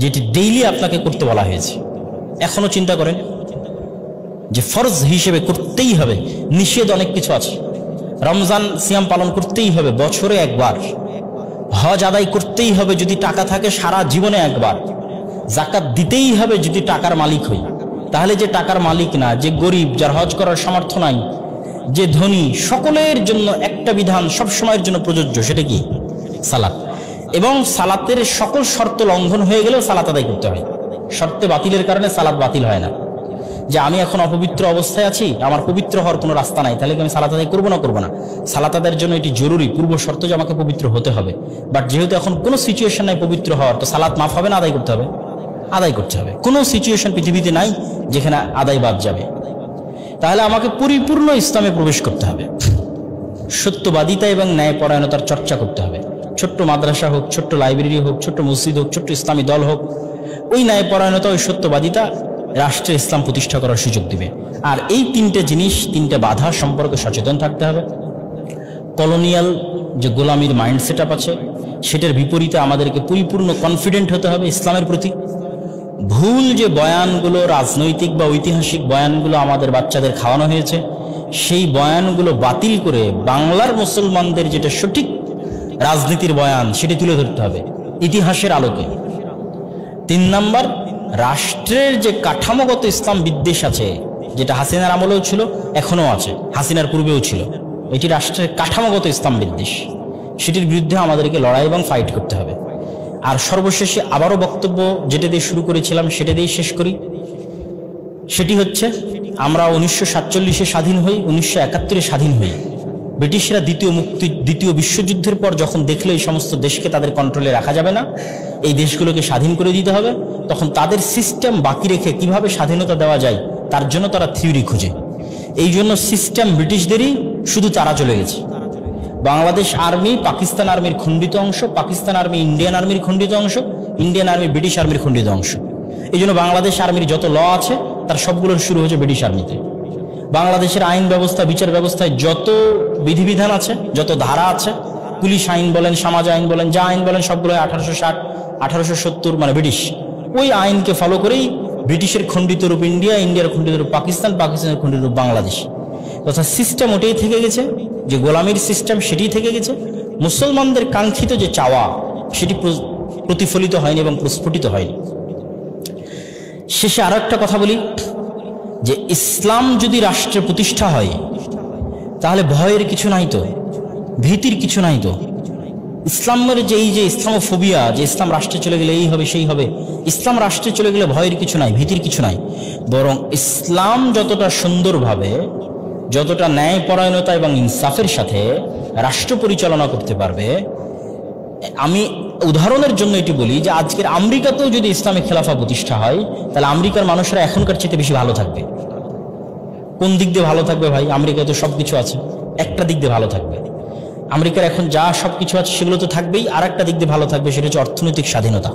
যেটি ডেইলি আপনাকে করতে বলা হয়েছে। এখনো চিন্তা করেন যে ফরজ হিসেবে করতেই হবে, নিষেধ অনেক কিছু আছে। রমজান সিয়াম পালন করতেই হবে বছরে একবার, হজ আদায় করতেই হবে যদি টাকা থাকে সারা জীবনে একবার, যাকাত দিতেই হবে যদি টাকার মালিক হই। তাহলে যে টাকার মালিক না, যে গরিব, যার হজ করার সামর্থ্য নাই, যে ধনী, সকলের জন্য একটা বিধান সব সময়ের জন্য প্রযোজ্য, সেটা কি? সালাত। এবং সালাতের সকল শর্ত লঙ্ঘন হয়ে গেলেও সালাত আদায় করতে হয়। শর্তে বাতিলের কারণে সালাত বাতিল হয় না। যে আমি এখন অপবিত্র অবস্থায় আছি, আমার পবিত্র হওয়ার কোনো রাস্তা নাই, তাহলে কি আমি সালাত আদায় করবো না? সালাত আদায়ের জন্য এটি জরুরি, পূর্ব শর্ত যে আমাকে পবিত্র হতে হবে। বাট যেহেতু এখন কোনো সিচুয়েশন নাই পবিত্র হওয়ার, তো সালাত মাফ হবে না, আদায় করতে হবে? আদায় করতে হবে। কোনো সিচুয়েশন পৃথিবীতে নাই যেখানে আদায় বাদ যাবে। তাহলে আমাকে পরিপূর্ণ ইসলামে প্রবেশ করতে হবে। সত্যবাদিতা এবং ন্যায়পরায়ণতার চর্চা করতে হবে। ছোট্ট মাদ্রাসা হোক, ছোট্ট লাইব্রেরি হোক, ছোট্ট মসজিদ হোক, ছোট্ট ইসলামী দল হোক, ওই ন্যায়পরায়ণতা, ওই সত্যবাদিতা রাষ্ট্রে ইসলাম প্রতিষ্ঠা করার সুযোগ দিবে। আর এই তিনটে জিনিস, তিনটে বাধা সম্পর্কে সচেতন থাকতে হবে। কলোনিয়াল যে গোলামির মাইন্ডসেট আপ আছে, সেটার বিপরীতে আমাদেরকে পরিপূর্ণ কনফিডেন্ট হতে হবে ইসলামের প্রতি। ভুল যে বয়ানগুলো, রাজনৈতিক বা ঐতিহাসিক বয়ানগুলো আমাদের বাচ্চাদের খাওয়ানো হয়েছে, সেই বয়ানগুলো বাতিল করে বাংলার মুসলমানদের যেটা সঠিক রাজনীতির বয়ান, সেটি তুলে ধরতে হবে ইতিহাসের আলোকে। 3 নাম্বার, রাষ্ট্রের যে কাঠামোগত ইসলাম বিদ্বেষ আছে, যেটা হাসিনার আমলেও ছিল, এখনও আছে, হাসিনার পূর্বেও ছিল, এটি রাষ্ট্রের কাঠামোগত ইসলাম বিদ্বেষ, সেটির বিরুদ্ধে আমাদেরকে লড়াই এবং ফাইট করতে হবে। আর সর্বশেষে আবারও বক্তব্য যেটা দিয়ে শুরু করেছিলাম সেটা দিয়েই শেষ করি। সেটি হচ্ছে, আমরা 1947-এ স্বাধীন হই, 1971-এ স্বাধীন হই। ব্রিটিশরা দ্বিতীয় বিশ্বযুদ্ধের পর যখন দেখলো এই সমস্ত দেশকে তাদের কন্ট্রোলে রাখা যাবে না, এই দেশগুলোকে স্বাধীন করে দিতে হবে, তখন তাদের সিস্টেম বাকি রেখে কিভাবে স্বাধীনতা দেওয়া যায় তার জন্য তারা থিওরি খুঁজে। এই জন্য সিস্টেম ব্রিটিশদেরই, শুধু তারা চলে গেছে। বাংলাদেশ আর্মি পাকিস্তান আর্মির খণ্ডিত অংশ, পাকিস্তান আর্মি ইন্ডিয়ান আর্মির খণ্ডিত অংশ, ইন্ডিয়ান আর্মি ব্রিটিশ আর্মির খণ্ডিত অংশ। এই জন্য বাংলাদেশ আর্মির যত ল আছে তার সবগুলোর শুরু হয়েছে ব্রিটিশ আর্মিতে। বাংলাদেশের আইন ব্যবস্থা, বিচার ব্যবস্থায় যত বিধিবিধান আছে, যত ধারা আছে, পুলিশ আইন বলেন, সমাজ আইন বলেন, যা আইন বলেন, সবগুলো 1860, 1870 মানে ব্রিটিশ। ওই আইনকে ফলো করেই ব্রিটিশের খণ্ডিত রূপ ইন্ডিয়া, ইন্ডিয়ার খণ্ডিত রূপ পাকিস্তান, পাকিস্তানের খণ্ডিত রূপ বাংলাদেশ। তথা সিস্টেম ওটাই থেকে গেছে, যে গোলামির সিস্টেম সেটি থেকে গেছে। মুসলমানদের কাঙ্ক্ষিত যে চাওয়া, সেটি প্রতিফলিত হয়নি এবং প্রস্ফুটিত হয়নি। শেষে আরো একটা কথা বলি, যে ইসলাম যদি রাষ্ট্রে প্রতিষ্ঠা হয়, তাহলে ভয়ের কিছু নাই তো, ভীতির কিছু নাই তো। ইসলামের যে এই যে ইসলামোফোবিয়া, যে ইসলাম রাষ্ট্রে চলে গেলে এই হবে সেই হবে, ইসলাম রাষ্ট্রে চলে গেলে ভয়ের কিছু নাই, ভীতির কিছু নাই। বরং ইসলাম যতটা সুন্দরভাবে, যতটা ন্যায়পরায়ণতা এবং ইনসাফের সাথে রাষ্ট্র পরিচালনা করতে পারবে, আমি উদাহরণের জন্য এটি বলি যে আজকের আমেরিকাতেও যদি ইসলামিক খেলাফা প্রতিষ্ঠা হয়, তাহলে আমেরিকার মানুষরা এখনকার চেয়ে বেশি ভালো থাকবে। কোন দিক দিয়ে ভালো থাকবে ভাই? আমেরিকায় তো সব কিছু আছে, একটা দিক দিয়ে ভালো থাকবে। আমেরিকার এখন যা সব কিছু আছে সেগুলো তো থাকবেই, আর একটা দিক দিয়ে ভালো থাকবে, সেটা হচ্ছে অর্থনৈতিক স্বাধীনতা।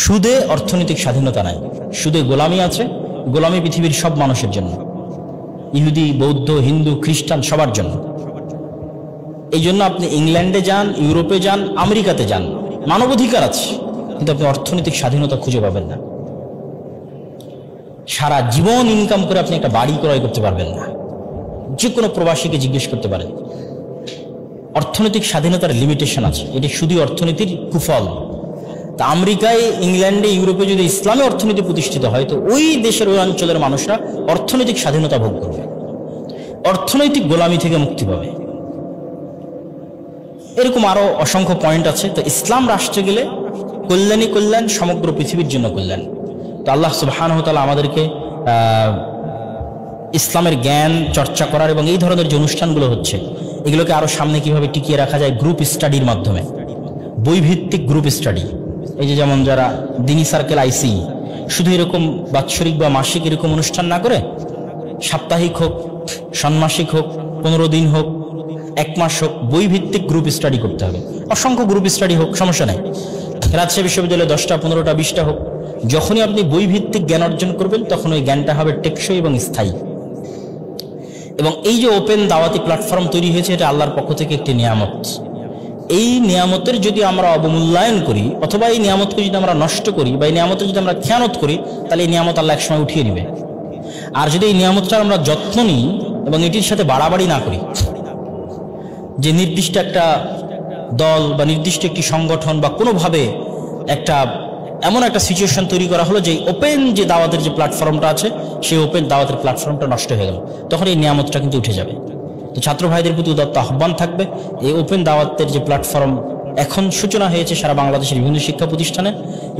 সুদে অর্থনৈতিক স্বাধীনতা নাই, সুদে গোলামি আছে। গোলামি পৃথিবীর সব মানুষের জন্য, ইহুদি, বৌদ্ধ, হিন্দু, খ্রিস্টান, সবার জন্য। এই জন্য আপনি ইংল্যান্ডে যান, ইউরোপে যান, আমেরিকাতে যান, মানবাধিকার আছে, কিন্তু আপনি অর্থনৈতিক স্বাধীনতা খুঁজে পাবেন না। সারা জীবন ইনকাম করে আপনি একটা বাড়ি ক্রয় করতে পারবেন না। যে কোনো প্রবাসীকে জিজ্ঞেস করতে পারেন, অর্থনৈতিক স্বাধীনতার লিমিটেশন আছে, এটি শুধু অর্থনীতির কুফল। তা আমেরিকায়, ইংল্যান্ডে, ইউরোপে যদি ইসলামী অর্থনীতি প্রতিষ্ঠিত হয়, তো ওই দেশের, ওই অঞ্চলের মানুষরা অর্থনৈতিক স্বাধীনতা ভোগ করবে, অর্থনৈতিক গোলামি থেকে মুক্তি পাবে। এরকম আরো অসংখ্য পয়েন্ট আছে। তো ইসলাম রাষ্ট্রে গেলে কল্যাণই কল্যাণ, সমগ্র পৃথিবীর জন্য কল্যাণ। তো আল্লাহ সুবহানাহু ওয়া তাআলা আমাদেরকে ইসলামের জ্ঞান চর্চা করার এবং এই ধরনের যে অনুষ্ঠানগুলো হচ্ছে, এগুলোকে আরো সামনে কিভাবে টিকিয়ে রাখা যায় গ্রুপ স্টাডির মাধ্যমে, বইভিত্তিক গ্রুপ স্টাডি। এই যে যেমন যারা দিনী সার্কেল আইসি, শুধু এরকম বাৎসরিক বা মাসিক এরকম অনুষ্ঠান না করে, সাপ্তাহিক হোক, ষান্মাসিক হোক, 15 দিন হোক, 1 মাস হোক, বইভিত্তিক গ্রুপ স্টাডি করতে হবে। অসংখ্য গ্রুপ স্টাডি হোক, সমস্যা নেই। রাজশাহী বিশ্ববিদ্যালয়ে 10টা, 15টা, 20টা হোক। যখনই আপনি বইভিত্তিক জ্ঞান অর্জন করবেন, তখন ওই জ্ঞানটা হবে টেকসই এবং স্থায়ী। এবং এই যে ওপেন দাওয়াতি প্ল্যাটফর্ম তৈরি হয়েছে, এটা আল্লাহর পক্ষ থেকে একটি নিয়ামত। এই নিয়ামতের যদি আমরা অবমূল্যায়ন করি অথবা এই নিয়ামতকে যদি আমরা নষ্ট করি বা এই নিয়ামতের যদি আমরা খেয়ানত করি, তাহলে এই নিয়ামত আল্লাহ একসময় উঠিয়ে নেবে। আর যদি এই নিয়ামতটার আমরা যত্ন নিই এবং এটির সাথে বাড়াবাড়ি না করি, যে নির্দিষ্ট একটা দল বা নির্দিষ্ট একটি সংগঠন বা কোনোভাবে একটা এমন একটা সিচুয়েশন তৈরি করা হলো যে ওপেন যে দাওয়াতের যে প্ল্যাটফর্মটা আছে সেই ওপেন দাওয়াতের প্ল্যাটফর্মটা নষ্ট হয়ে গেল, তখন এই নিয়ামতটা কিন্তু উঠে যাবে। তো ছাত্র ভাইদের প্রতি উদাত্ত আহ্বান থাকবে, এই ওপেন দাওয়াতের যে প্ল্যাটফর্ম এখন সূচনা হয়েছে সারা বাংলাদেশের বিভিন্ন শিক্ষা প্রতিষ্ঠানে,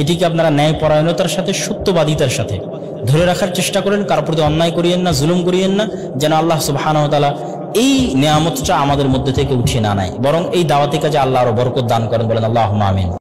এটিকে আপনারা ন্যায়পরায়ণতার সাথে সত্যবাদিতার সাথে ধরে রাখার চেষ্টা করেন। কারোর প্রতি অন্যায় করিয়েন না, জুলুম করিয়েন না, যেন আল্লাহ সুবহানাহু ওয়া তাআলা এই নিয়ামতটা আমাদের মধ্যে থেকে উঠিয়ে না নেয়, বরং এই দাওয়াতি কাজে আল্লাহ আরো বরকত দান করেন। বলেন আল্লাহুম্মা আমিন।